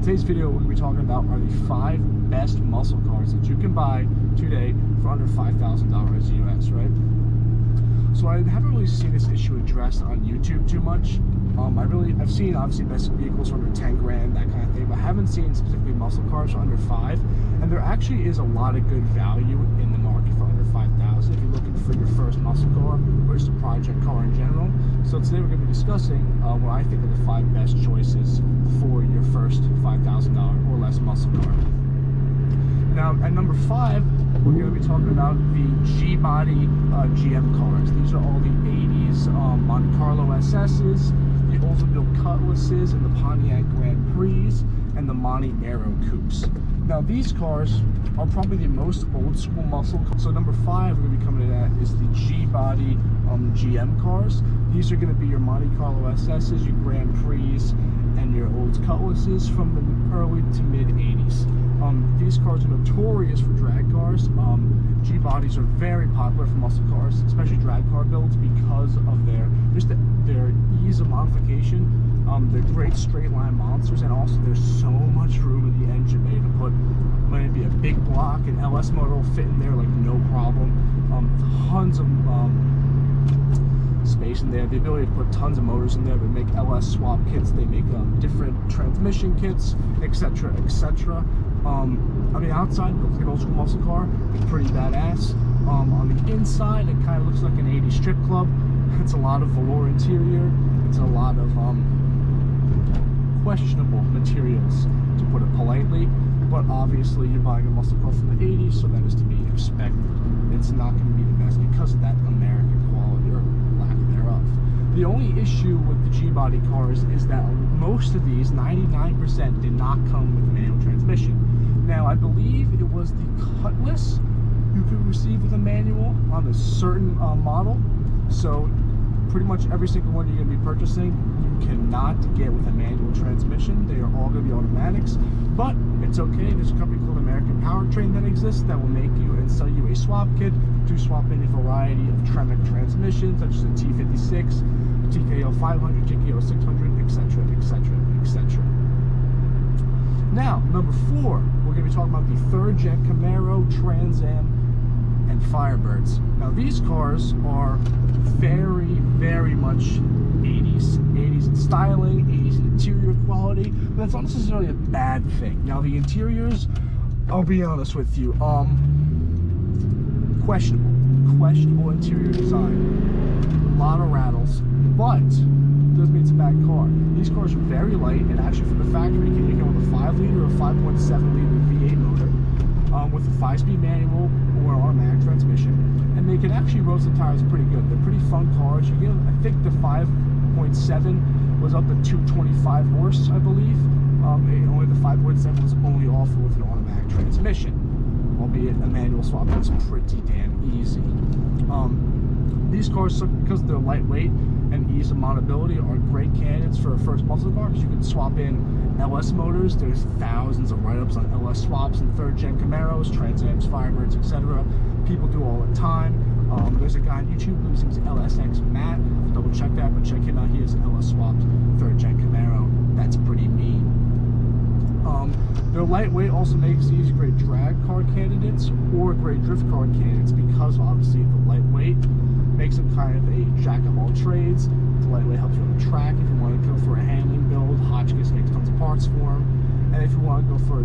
today's video, what we're going to be talking about are the 5 best muscle cars that you can buy today for under $5,000 US, right? So I haven't really seen this issue addressed on YouTube too much. I've seen obviously best vehicles for under 10 grand, that kind of thing, but I haven't seen specifically muscle cars for under 5. And there actually is a lot of good value in the market for under 5,000 if you're looking for your first muscle car or just a project car in general. So today we're going to be discussing what I think are the 5 best choices for your first $5,000 or less muscle car. Now, at number 5, we're going to be talking about the G-Body GM cars. These are all the 80s Monte Carlo SS's, the Oldsmobile Cutlasses, and the Pontiac Grand Prix, and the Monte Aero Coupes. Now, these cars are probably the most old school muscle cars. So number 5 we're going to be coming in at is the G-Body GM cars. These are going to be your Monte Carlo SS's, your Grand Prix, and your old Cutlasses from the early to mid 80s. These cars are notorious for drag cars. G-bodies are very popular for muscle cars, especially drag car builds, because of their ease of modification. They're great straight line monsters, and also there's so much room in the engine bay to put maybe a big block. An LS motor will fit in there like no problem. Tons of space in there, the ability to put tons of motors in there. They make LS swap kits, they make different transmission kits, etc., etc. On the outside, it looks like an old school muscle car. It's pretty badass. On the inside, it kind of looks like an 80s strip club. It's a lot of velour interior. It's a lot of questionable materials, to put it politely. But obviously, you're buying a muscle car from the 80s, so that is to be expected. It's not going to be the best because of that American quality, or lack thereof. The only issue with the G-body cars is that most of these, 99%, did not come with a manual transmission. Now, I believe it was the Cutlass you could receive with a manual on a certain model. So pretty much every single one you're going to be purchasing, you cannot get with a manual transmission. They are all going to be automatics, but it's okay. There's a company called American Powertrain that exists that will make you and sell you a swap kit to swap in a variety of Tremec transmissions, such as a T56, TKO 500, TKO 600, etc., etc., etc. Now, number 4, we're going to be talking about the 3rd Gen Camaro, Trans Am, and Firebirds. Now, these cars are very, very much 80s in styling, 80s in interior quality, but that's not necessarily a bad thing. Now, the interiors, I'll be honest with you, questionable interior design, a lot of rattles, but doesn't mean it's a bad car. These cars are very light, and actually from the factory, you can get with a 5-liter or 5.7-liter V8 motor with a 5-speed manual or an automatic transmission, and they can actually roast the tires pretty good. They're pretty fun cars. You get, I think the 5.7 was up to 225 horse, I believe. Only the 5.7 was only offered with an automatic transmission, albeit a manual swap is pretty damn easy. These cars, because they're lightweight and ease of montability, are great candidates for a first muscle car, because you can swap in LS motors. There's thousands of write-ups on LS swaps and 3rd Gen Camaros, Trans Ams, Firebirds, etc. People do all the time. There's a guy on YouTube who's LSX Matt. I'll double check that, but check him out. He has an LS swapped 3rd Gen Camaro. That's pretty mean. Their lightweight also makes these great drag car candidates or great drift car candidates, because obviously the lightweight makes them kind of a jack of all trades. The lightweight helps you on the track. If you want to go for a handling build, Hotchkiss makes tons of parts for them. And if you want to go for a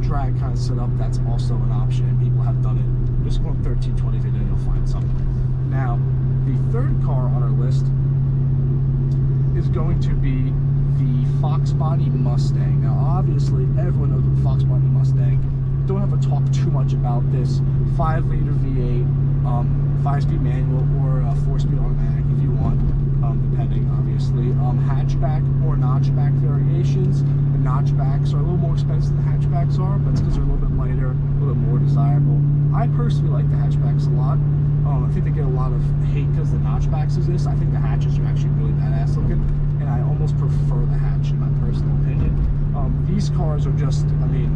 drag kind of setup, that's also an option, and people have done it. Just go on 1320 video, you'll find something. Now, the 3rd car on our list is going to be the Fox Body Mustang. Now, obviously, everyone knows the Fox Body Mustang. Don't have to talk too much about this. 5-liter V8, 5-speed manual, or 4-speed automatic if you want, depending, obviously. Hatchback or notchback variations. The notchbacks are a little more expensive than the hatchbacks are, but it's because they're a little bit lighter, a little bit more desirable. I personally like the hatchbacks a lot. I think they get a lot of hate because the notchbacks exist. I think the hatches are actually really badass looking, and I almost prefer the hatch in my personal opinion. These cars are just, I mean,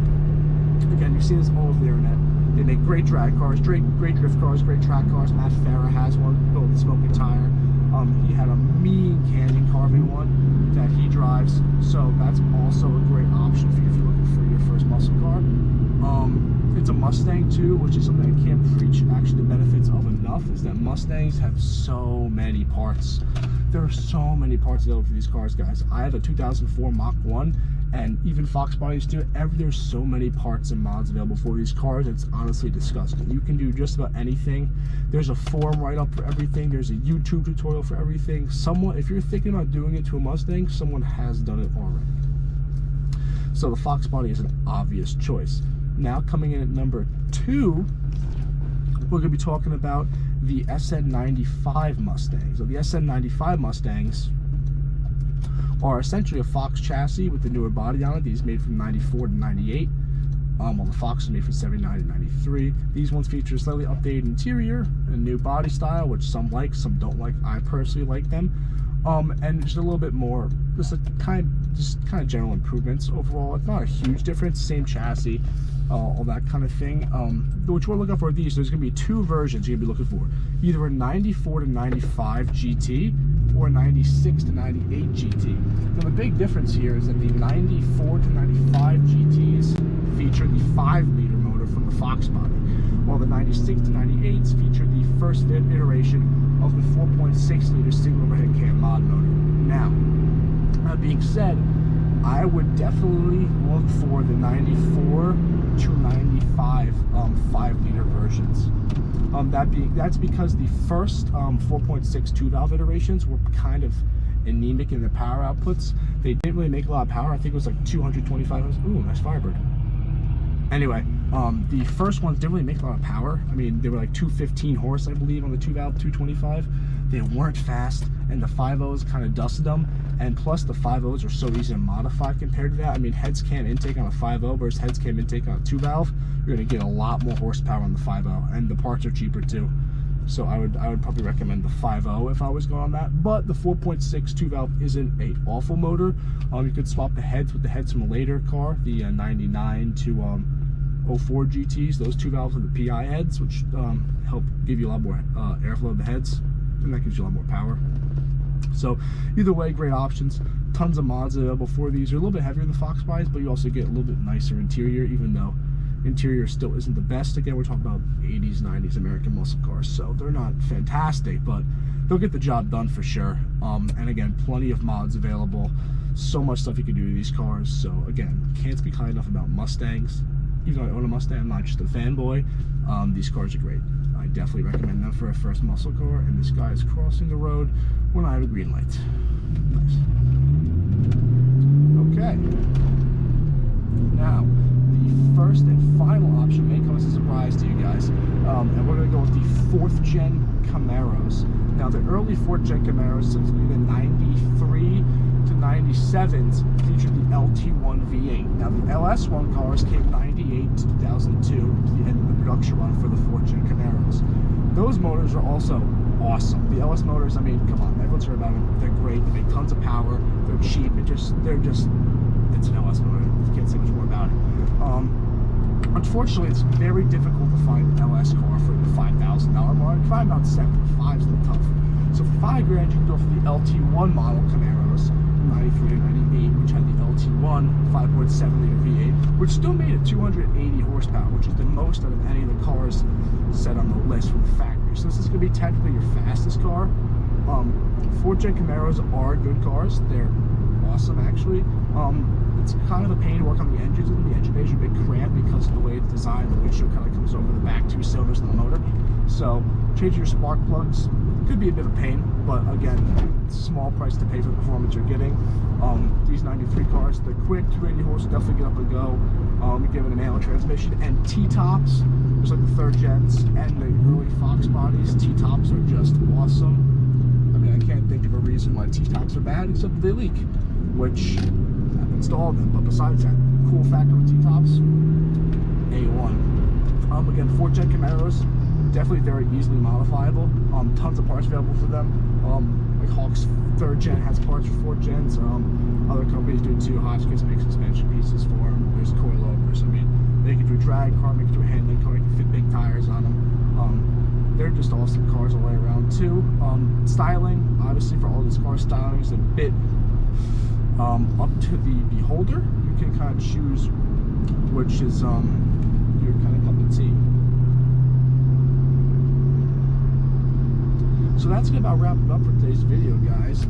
again, you see this all over the internet. They make great drag cars, great drift cars, great track cars. Matt Farah has one built with a smoking tire. He had a mean canyon carving one that he drives, so that's also a great option for you if you Mustang too, which is something I can't preach actually the benefits of enough, is that Mustangs have so many parts. There are so many parts available for these cars, guys. I have a 2004 Mach 1, and even Fox Bodies do it. There's so many parts and mods available for these cars. It's honestly disgusting. You can do just about anything. There's a forum write-up for everything. There's a YouTube tutorial for everything. If you're thinking about doing it to a Mustang, someone has done it already. So the Fox Body is an obvious choice. Now coming in at number 2, we're going to be talking about the SN95 Mustangs. So the SN95 Mustangs are essentially a Fox chassis with the newer body on it. These made from 94 to 98, while the Fox is made from 79 to 93. These ones feature a slightly updated interior, a new body style, which some like, some don't like. I personally like them. And just a little bit more, just kind of general improvements overall. It's not a huge difference, same chassis, all that kind of thing. Which we're looking for these. There's going to be 2 versions you're going to be looking for, either a 94 to 95 GT or a 96 to 98 GT. Now the big difference here is that the 94 to 95 GTs feature the 5-liter motor from the Fox Body, while the 96 to 98s feature the first iteration of the 4.6-liter single overhead cam mod motor. Now, that being said, I would definitely look for the 94 to 95 5-liter versions. That's because the first 4.6 2-valve iterations were kind of anemic in their power outputs. They didn't really make a lot of power. I think it was like 225. Ooh, nice Firebird. Anyway, the first ones didn't really make a lot of power. I mean, they were like 215 horse, I believe, on the 2-valve 225. They weren't fast, and the 5.0s kind of dusted them. And plus, the 5.0s are so easy to modify compared to that. I mean, heads cam intake on a 5.0 versus heads cam intake on a 2-valve, you're going to get a lot more horsepower on the 5.0, and the parts are cheaper too. So I would probably recommend the 5.0 if I was going on that. But the 4.6 2-valve isn't an awful motor. You could swap the heads with the heads from a later car, the 99 to 04 GTs. Those 2 valves are the PI heads, which help give you a lot more airflow of the heads, and that gives you a lot more power. So either way, great options. Tons of mods available for these. They're a little bit heavier than the Fox Bodies, but you also get a little bit nicer interior, even though interior still isn't the best. Again, we're talking about 80s, 90s American muscle cars, so they're not fantastic, but they'll get the job done for sure. And again, plenty of mods available. So much stuff you can do to these cars. So again, can't speak high enough about Mustangs. Even though I own a Mustang, I'm not just a fanboy. These cars are great. I definitely recommend them for a first muscle car. And this guy is crossing the road when I have a green light. Nice. Okay. Now, the first and final option may come as a surprise to you guys. And we're going to go with the 4th gen Camaros. Now, the early 4th gen Camaros, specifically the 93 to 97s, featured the LT1 V8. Now, the LS1 cars came 98 to 2002, the end of the production run for the 4th gen Camaros. Those motors are also awesome. The LS motors, I mean, come on, everyone's heard about them. They're great. They make tons of power. They're cheap. It's an LS motor. You can't say much more about it. Unfortunately, it's very difficult to find an LS car for the $5,000 mark. Find about 7, 5's a little tough. So for $5,000, you can go for the LT1 model Camaros, 93 to 98, which had the LT1 5.7-liter V8, which still made it 280 horsepower, which is the most out of any of the cars set on the list from the factory. So this is going to be technically your fastest car. 4th gen Camaros are good cars. They're awesome, actually. It's kind of a pain to work on the engines. The engine bay is a bit cramped because of the way it's designed. The windshield kind of comes over the back 2 cylinders of the motor. So changing your spark plugs could be a bit of a pain, but again, it's a small price to pay for the performance you're getting. These 93 cars, they're quick, 280 horse, definitely get up and go. You give it a manual transmission, and T-tops, just like the 3rd gens and the early Fox Bodies, T-tops are just awesome. I mean, I can't think of a reason why T-tops are bad except that they leak, which happens to all of them. But besides that, cool factor with T-tops, A1. Again, 4th gen Camaros, definitely very easily modifiable. Tons of parts available for them. Like Hawk's 3rd gen has parts for 4th gens. Other companies do too. Hotchkiss makes suspension pieces for them. There's coilovers. I mean, they can do drag car, make it do a handling car, they can fit big tires on them. They're just awesome cars all the way around too. Styling, obviously for all these cars, styling is a bit up to the beholder. You can kind of choose which is your kind of cup of tea. So that's gonna about wrap it up for today's video, guys.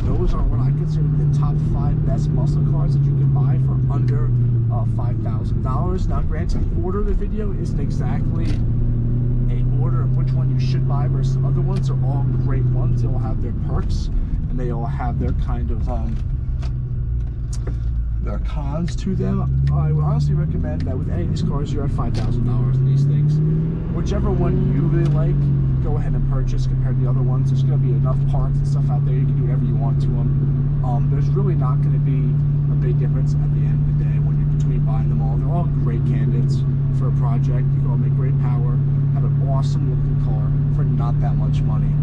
Those are what I consider to be the top 5 best muscle cars that you can buy for under $5,000. Now, granted, the order of the video isn't exactly a order of which one you should buy versus other ones. They're all great ones. They all have their perks, and they all have their kind of their cons to them. I would honestly recommend that with any of these cars, you're at $5,000 in these things. Whichever one you really like, go ahead and purchase compared to the other ones. There's going to be enough parts and stuff out there. You can do whatever you want to them. There's really not going to be a big difference at the end of the day when you're between buying them all. They're all great candidates for a project. You can all make great power, have an awesome looking car for not that much money.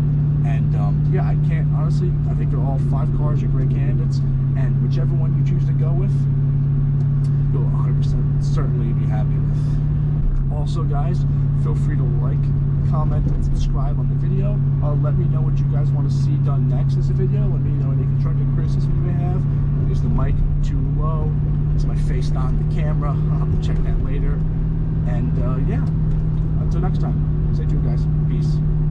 And yeah, I can't, honestly, I think they're all 5 cars are great candidates, and whichever one you choose to go with, you'll 100% certainly be happy with. Also, guys, feel free to like, comment, and subscribe on the video. Let me know what you guys want to see done next as a video. Let me know any constructive criticism you may have. Is the mic too low? Is my face not in the camera? I'll have to check that later. And yeah, until next time, stay tuned, guys. Peace.